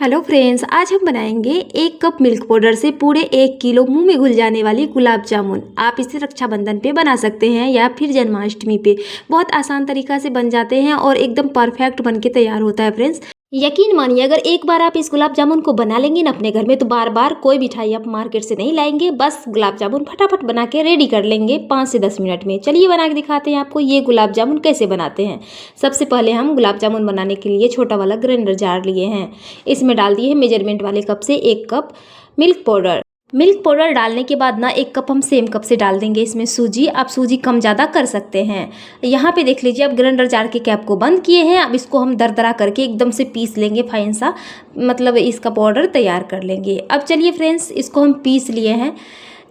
Hello friends, आज हम बनाएंगे 1 कप मिल्क पाउडर से पूरे 1 किलो मुंह में घुल जाने वाली गुलाब जामुन। आप इसे रक्षाबंधन पे बना सकते हैं या फिर जन्माष्टमी पे। बहुत आसान तरीका से बन जाते हैं और एकदम परफेक्ट बन के तैयार होता है फ्रेंड्स। यकीन मानिए, अगर एक बार आप इस गुलाब जामुन को बना लेंगे ना अपने घर में, तो बार बार कोई मिठाई आप मार्केट से नहीं लाएंगे। बस गुलाब जामुन फटाफट बना के रेडी कर लेंगे 5 से 10 मिनट में। चलिए बना के दिखाते हैं आपको ये गुलाब जामुन कैसे बनाते हैं। सबसे पहले हम गुलाब जामुन बनाने के लिए छोटा वाला ग्राइंडर जार लिए हैं। इसमें डाल दिए मेजरमेंट वाले कप से 1 cup milk powder. Milk powder डालने के बाद ना 1 कप हम सेम कप से डाल देंगे इसमें सूजी। आप सूजी कम ज़्यादा कर सकते हैं। यहाँ पे देख लीजिए, अब ग्राइंडर जार के कैप को बंद किए हैं। अब इसको हम दरदरा करके एकदम से पीस लेंगे फाइन सा, मतलब इसका पाउडर तैयार कर लेंगे। अब चलिए फ्रेंड्स, इसको हम पीस लिए हैं।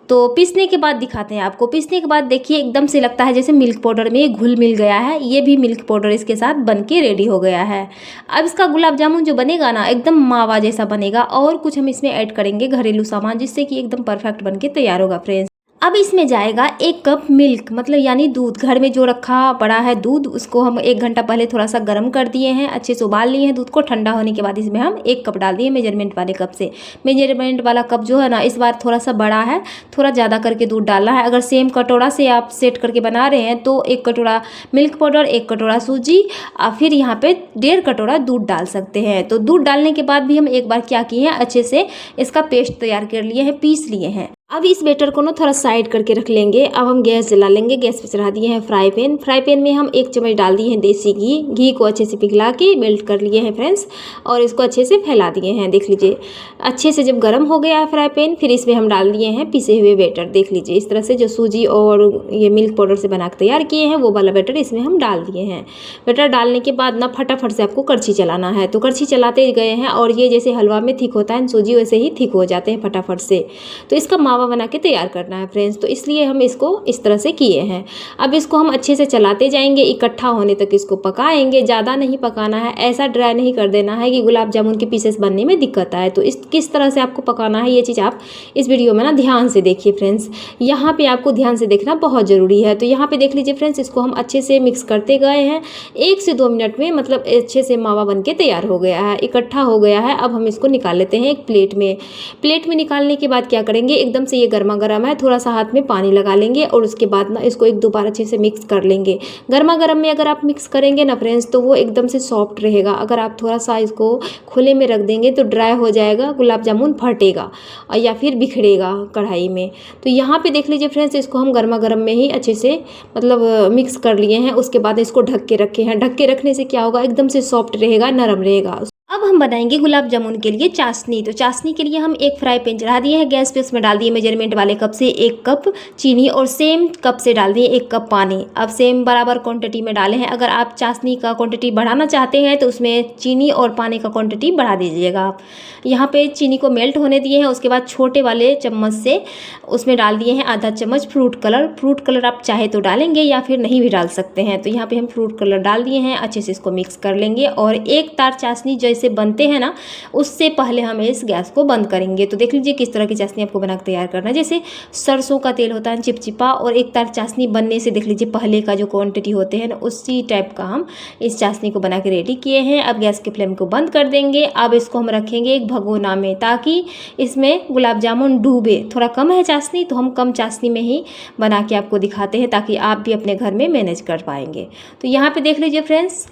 तो पीसने के बाद दिखाते हैं आपको। पीसने के बाद देखिए, एकदम से लगता है जैसे मिल्क पाउडर में घुल मिल गया है। ये भी मिल्क पाउडर इसके साथ बन के रेडी हो गया है। अब इसका गुलाब जामुन जो बनेगा ना, एकदम मावा जैसा बनेगा। और कुछ हम इसमें ऐड करेंगे घरेलू सामान, जिससे कि एकदम परफेक्ट बन के तैयार होगा फ्रेंड्स। अब इसमें जाएगा 1 कप मिल्क, मतलब यानी दूध। घर में जो रखा पड़ा है दूध, उसको हम 1 घंटा पहले थोड़ा सा गर्म कर दिए हैं, अच्छे से उबाल लिए हैं दूध को। ठंडा होने के बाद इसमें हम 1 कप डाल दिए मेजरमेंट वाले कप से। मेजरमेंट वाला कप जो है ना, इस बार थोड़ा सा बड़ा है, थोड़ा ज़्यादा करके दूध डालना है। अगर सेम कटोरा से आप सेट करके बना रहे हैं तो 1 कटोरा मिल्क पाउडर, 1 कटोरा सूजी और फिर यहाँ पे 1.5 कटोरा दूध डाल सकते हैं। तो दूध डालने के बाद भी हम एक बार क्या किए हैं, अच्छे से इसका पेस्ट तैयार कर लिए हैं, पीस लिए हैं। अब इस बैटर को ना थोड़ा साइड करके रख लेंगे। अब हम गैस जला लेंगे। गैस पे चढ़ा दिए हैं फ्राई पैन। फ्राई पैन में हम 1 चम्मच डाल दिए हैं देसी घी। घी को अच्छे से पिघला के मेल्ट कर लिए हैं फ्रेंड्स, और इसको अच्छे से फैला दिए हैं। देख लीजिए, अच्छे से जब गर्म हो गया है फ्राई पैन, फिर इसमें हम डाल दिए हैं पिसे हुए बैटर। देख लीजिए, इस तरह से जो सूजी और ये मिल्क पाउडर से बना के तैयार किए हैं, वो वाला बैटर इसमें हम डाल दिए हैं। बैटर डालने के बाद ना फटाफट से आपको कड़छी चलाना है। तो कड़छी चलाते गए हैं, और ये जैसे हलवा में थिक होता है सूजी, वैसे ही थिक हो जाते हैं फटाफट से। तो इसका मावा बना के तैयार करना है फ्रेंड्स, तो इसलिए हम इसको इस तरह से किए हैं। अब इसको हम अच्छे से चलाते जाएंगे, इकट्ठा होने तक इसको पकाएंगे। ज़्यादा नहीं पकाना है, ऐसा ड्राई नहीं कर देना है कि गुलाब जामुन के पीसेस बनने में दिक्कत आए। तो इस किस तरह से आपको पकाना है, ये चीज़ आप इस वीडियो में ना ध्यान से देखिए फ्रेंड्स। यहाँ पे आपको ध्यान से देखना बहुत ज़रूरी है। तो यहाँ पे देख लीजिए फ्रेंड्स, इसको हम अच्छे से मिक्स करते गए हैं। 1 से 2 मिनट में मतलब अच्छे से मावा बन के तैयार हो गया है, इकट्ठा हो गया है। अब हम इसको निकाल लेते हैं एक प्लेट में। प्लेट में निकालने के बाद क्या करेंगे, एकदम से ये गर्मा गर्म है, थोड़ा सा हाथ में पानी लगा लेंगे, और उसके बाद ना इसको 1-2 बार अच्छे से मिक्स कर लेंगे। गर्मा गर्म में अगर आप मिक्स करेंगे ना फ्रेंड्स, तो वो एकदम से सॉफ्ट रहेगा। अगर आप थोड़ा सा इसको खुले में रख देंगे तो ड्राई हो जाएगा, गुलाब जामुन फटेगा और या फिर बिखरेगा कढ़ाई में। तो यहाँ पे देख लीजिए फ्रेंड्स, इसको हम गर्मा गर्म में ही अच्छे से मतलब मिक्स कर लिए हैं। उसके बाद इसको ढक के रखे हैं। ढक के रखने से क्या होगा, एकदम से सॉफ्ट रहेगा, नरम रहेगा। अब हम बनाएंगे गुलाब जामुन के लिए चाशनी। तो चाशनी के लिए हम एक फ्राई पैन चढ़ा दिए हैं गैस पे। उसमें डाल दिए मेजरमेंट वाले कप से 1 कप चीनी, और सेम कप से डाल दिए 1 कप पानी। अब सेम बराबर क्वांटिटी में डाले हैं। अगर आप चाशनी का क्वांटिटी बढ़ाना चाहते हैं तो उसमें चीनी और पानी का क्वांटिटी बढ़ा दीजिएगा आप। यहाँ पे चीनी को मेल्ट होने दिए हैं। उसके बाद छोटे वाले चम्मच से उसमें डाल दिए हैं आधा चम्मच फ्रूट कलर। फ्रूट कलर आप चाहे तो डालेंगे या फिर नहीं भी डाल सकते हैं। तो यहाँ पे हम फ्रूट कलर डाल दिए हैं। अच्छे से इसको मिक्स कर लेंगे, और एक तार चाशनी जैसे बनते हैं ना, उससे पहले हमें इस गैस को बंद करेंगे। तो देख लीजिए किस तरह की चाशनी आपको बना के तैयार करना है। जैसे सरसों का तेल होता है चिपचिपा, और एक तार चाशनी बनने से देख लीजिए पहले का जो क्वांटिटी होते हैं ना, उसी टाइप का हम इस चाशनी को बना के रेडी किए हैं। अब गैस के फ्लेम को बंद कर देंगे। अब इसको हम रखेंगे एक भगोना में, ताकि इसमें गुलाब जामुन डूबे। थोड़ा कम है चाशनी, तो हम कम चाशनी में ही बना के आपको दिखाते हैं, ताकि आप भी अपने घर में मैनेज कर पाएंगे। तो यहाँ पे देख लीजिए फ्रेंड्स,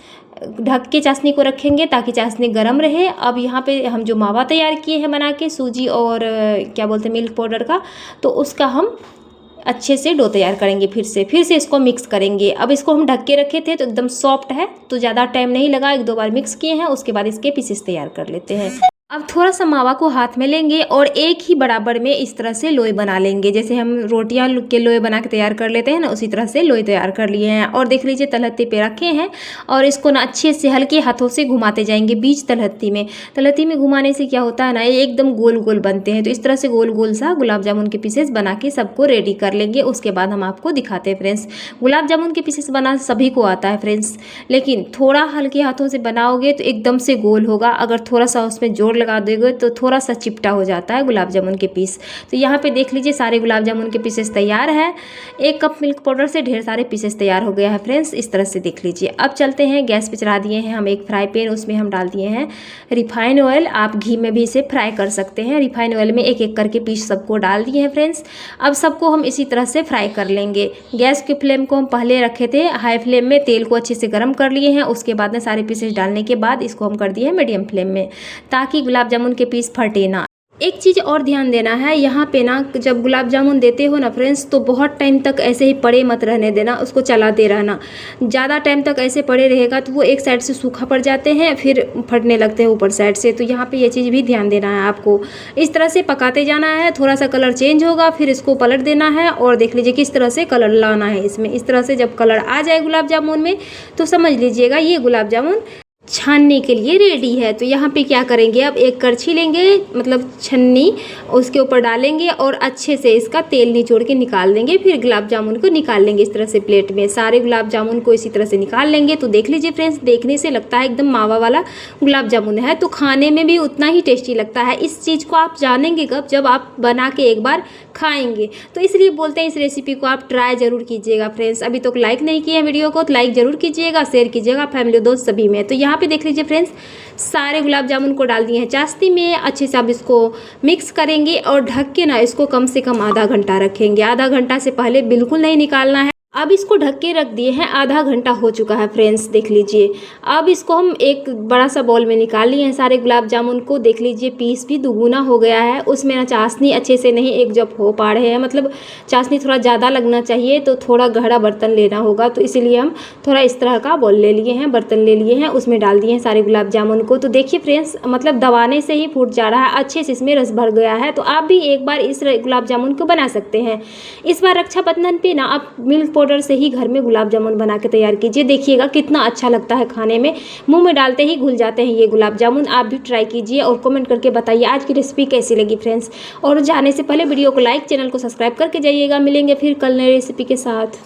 ढक के चाशनी को रखेंगे ताकि चाशनी गर्म रहे। अब यहाँ पे हम जो मावा तैयार किए हैं बना के सूजी और क्या बोलते हैं मिल्क पाउडर का, तो उसका हम अच्छे से डो तैयार करेंगे। फिर से इसको मिक्स करेंगे। अब इसको हम ढक के रखे थे तो एकदम सॉफ्ट है, तो ज़्यादा टाइम नहीं लगा, 1-2 बार मिक्स किए हैं। उसके बाद इसके पीसेस तैयार कर लेते हैं। अब थोड़ा सा मावा को हाथ में लेंगे और एक ही बराबर में इस तरह से लोई बना लेंगे। जैसे हम रोटियां के लोई बना के तैयार कर लेते हैं ना, उसी तरह से लोई तैयार कर लिए हैं। और देख लीजिए तलहत्ती पे रखे हैं, और इसको ना अच्छे से हल्के हाथों से घुमाते जाएंगे बीच तलहत्ती में घुमाने से क्या होता है ना, ये एकदम गोल गोल बनते हैं। तो इस तरह से गोल गोल सा गुलाब जामुन के पीसेस बना के सबको रेडी कर लेंगे। उसके बाद हम आपको दिखाते हैं फ्रेंड्स। गुलाब जामुन के पीसेस बना सभी को आता है फ्रेंड्स, लेकिन थोड़ा हल्के हाथों से बनाओगे तो एकदम से गोल होगा। अगर थोड़ा सा उसमें जोर लगा दोगे तो थोड़ा सा चिपटा हो जाता है गुलाब जामुन के पीस। तो यहाँ पे देख लीजिए सारे गुलाब जामुन के पीसेस तैयार है। 1 कप मिल्क पाउडर से ढेर सारे पीसेस तैयार हो गया है फ्रेंड्स, इस तरह से देख लीजिए। अब चलते हैं, गैस पे चढ़ा दिए हैं हम एक फ्राई पैन, उसमें हम डाल दिए हैं रिफाइन ऑयल। आप घी में भी इसे फ्राई कर सकते हैं। रिफाइन ऑयल में एक एक करके पीस सबको डाल दिए हैं फ्रेंड्स। अब सबको हम इसी तरह से फ्राई कर लेंगे। गैस के फ्लेम को हम पहले रखे थे हाई फ्लेम में, तेल को अच्छे से गर्म कर लिए हैं। उसके बाद में सारे पीसेस डालने के बाद इसको हम कर दिए हैं मीडियम फ्लेम में, ताकि गुलाब जामुन के पीस फटे ना। एक चीज़ और ध्यान देना है यहाँ पे ना, जब गुलाब जामुन देते हो ना फ्रेंड्स, तो बहुत टाइम तक ऐसे ही पड़े मत रहने देना, उसको चलाते रहना। ज़्यादा टाइम तक ऐसे पड़े रहेगा तो वो एक साइड से सूखा पड़ जाते हैं, फिर फटने लगते हैं ऊपर साइड से। तो यहाँ पे ये चीज़ भी ध्यान देना है आपको। इस तरह से पकाते जाना है, थोड़ा सा कलर चेंज होगा, फिर इसको पलट देना है और देख लीजिए किस तरह से कलर लाना है इसमें। इस तरह से जब कलर आ जाए गुलाब जामुन में तो समझ लीजिएगा ये गुलाब जामुन छानने के लिए रेडी है। तो यहाँ पे क्या करेंगे, अब एक करछी लेंगे, मतलब छन्नी, उसके ऊपर डालेंगे और अच्छे से इसका तेल निचोड़ के निकाल देंगे। फिर गुलाब जामुन को निकाल लेंगे इस तरह से प्लेट में। सारे गुलाब जामुन को इसी तरह से निकाल लेंगे। तो देख लीजिए फ्रेंड्स, देखने से लगता है एकदम मावा वाला गुलाब जामुन है, तो खाने में भी उतना ही टेस्टी लगता है। इस चीज़ को आप जानेंगे कब, जब आप बना के एक बार खाएंगे। तो इसलिए बोलते हैं इस रेसिपी को आप ट्राई जरूर कीजिएगा फ्रेंड्स। अभी तक लाइक नहीं किया वीडियो को तो लाइक जरूर कीजिएगा, शेयर कीजिएगा फैमिली दोस्त सभी में। तो यहाँ पे देख लीजिए फ्रेंड्स, सारे गुलाब जामुन को डाल दिए हैं चाशनी में। अच्छे से आप इसको मिक्स करेंगे और ढक के ना इसको कम से कम आधा घंटा रखेंगे। आधा घंटा से पहले बिल्कुल नहीं निकालना है। अब इसको ढक के रख दिए हैं, आधा घंटा हो चुका है फ्रेंड्स, देख लीजिए। अब इसको हम एक बड़ा सा बॉल में निकाल लिए हैं सारे गुलाब जामुन को। देख लीजिए पीस भी दुगुना हो गया है। उसमें ना चाशनी अच्छे से नहीं एक जब हो पा रहे हैं, मतलब चाशनी थोड़ा ज़्यादा लगना चाहिए, तो थोड़ा गहरा बर्तन लेना होगा। तो इसीलिए हम थोड़ा इस तरह का बॉल ले लिए हैं, बर्तन ले लिए हैं, उसमें डाल दिए हैं सारे गुलाब जामुन को। तो देखिए फ्रेंड्स, मतलब दबाने से ही फूट जा रहा है, अच्छे से इसमें रस भर गया है। तो आप भी एक बार इस गुलाब जामुन को बना सकते हैं। इस बार रक्षाबंधन पे ना आप मिल्क पाउडर से ही घर में गुलाब जामुन बना के तैयार कीजिए। देखिएगा कितना अच्छा लगता है खाने में, मुंह में डालते ही घुल जाते हैं ये गुलाब जामुन। आप भी ट्राई कीजिए और कमेंट करके बताइए आज की रेसिपी कैसी लगी फ्रेंड्स। और जाने से पहले वीडियो को लाइक, चैनल को सब्सक्राइब करके जाइएगा। मिलेंगे फिर कल नई रेसिपी के साथ।